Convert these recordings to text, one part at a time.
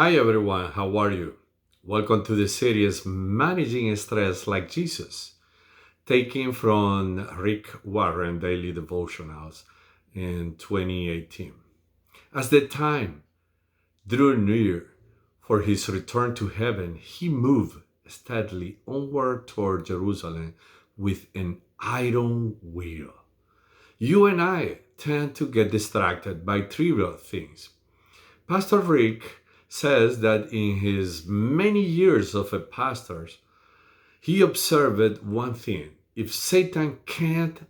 Hi everyone, how are you? Welcome to the series Managing Stress Like Jesus, taken from Rick Warren Daily Devotionals in 2018. As the time drew near for his return to heaven, he moved steadily onward toward Jerusalem with an iron will. You and I tend to get distracted by trivial things. Pastor Rick says that in his many years of a pastor, he observed one thing. If Satan can't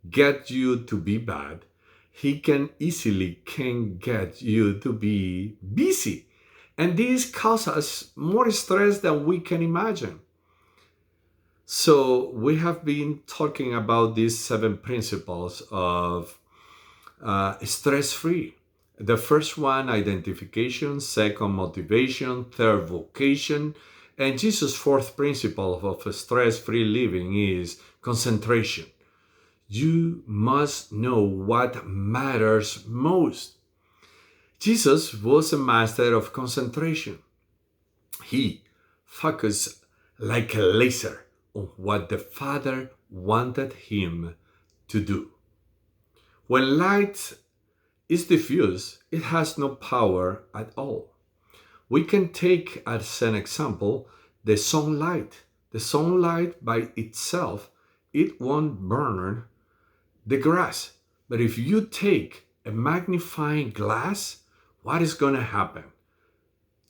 get you to be bad, he can get you to be busy. And this causes more stress than we can imagine. So we have been talking about these seven principles of stress free. The first one, identification. Second, motivation. Third, vocation. And Jesus' fourth principle of stress free living is concentration. You must know what matters most. Jesus was a master of concentration. He focused like a laser on what the Father wanted him to do. When light is diffuse, it has no power at all. We can take as an example the sunlight. The sunlight by itself, it won't burn the grass. But if you take a magnifying glass, what is going to happen?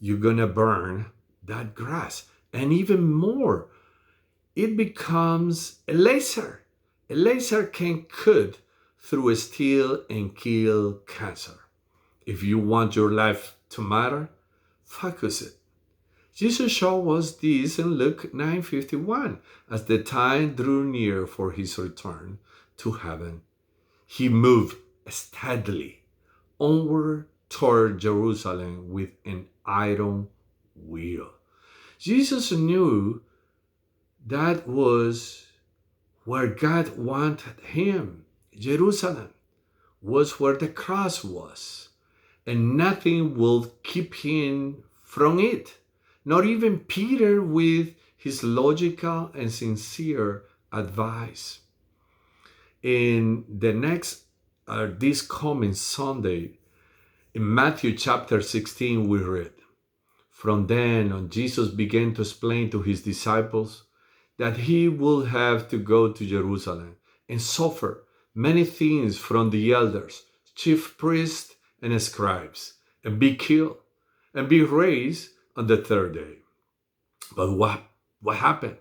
You're going to burn that grass. And even more, it becomes a laser. A laser can cut through steel and kill cancer. If you want your life to matter, focus it. Jesus showed us this in Luke 9:51 as the time drew near for his return to heaven. He moved steadily onward toward Jerusalem with an iron will. Jesus knew that was where God wanted him. Jerusalem was where the cross was, and nothing will keep him from it. Not even Peter with his logical and sincere advice. In the next, this coming Sunday, in Matthew chapter 16, we read, "From then on, Jesus began to explain to his disciples that he would have to go to Jerusalem and suffer many things from the elders, chief priests, and scribes, and be killed, and be raised on the third day." But what happened?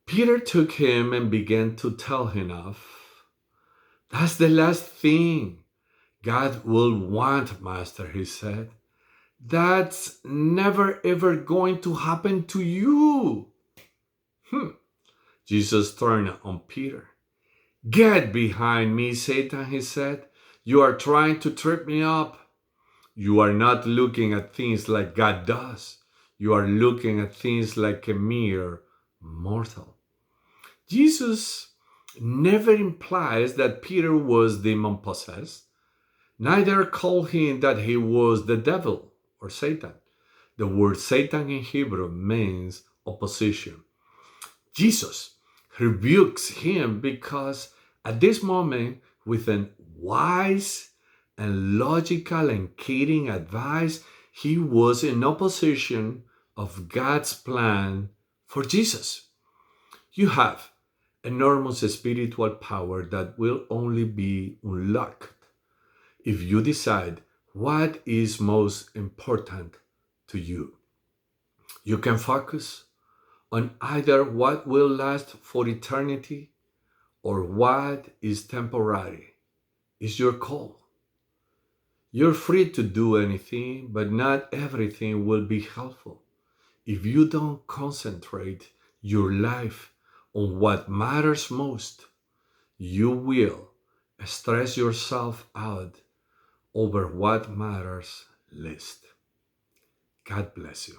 Peter took him and began to tell him off. "That's the last thing God will want, Master," he said. "That's never ever going to happen to you." Jesus turned on Peter. "Get behind me, Satan," he said. "You are trying to trip me up. You are not looking at things like God does. You are looking at things like a mere mortal." Jesus never implies that Peter was demon possessed, neither called him that he was the devil or Satan. The word Satan in Hebrew means opposition. Jesus rebukes him because at this moment, with an wise and logical and caring advice, he was in opposition of God's plan for Jesus. You have enormous spiritual power that will only be unlocked if you decide what is most important to you. You can focus on either what will last for eternity or what is temporary. It's your call. You're free to do anything, but not everything will be helpful. If you don't concentrate your life on what matters most, you will stress yourself out over what matters least. God bless you.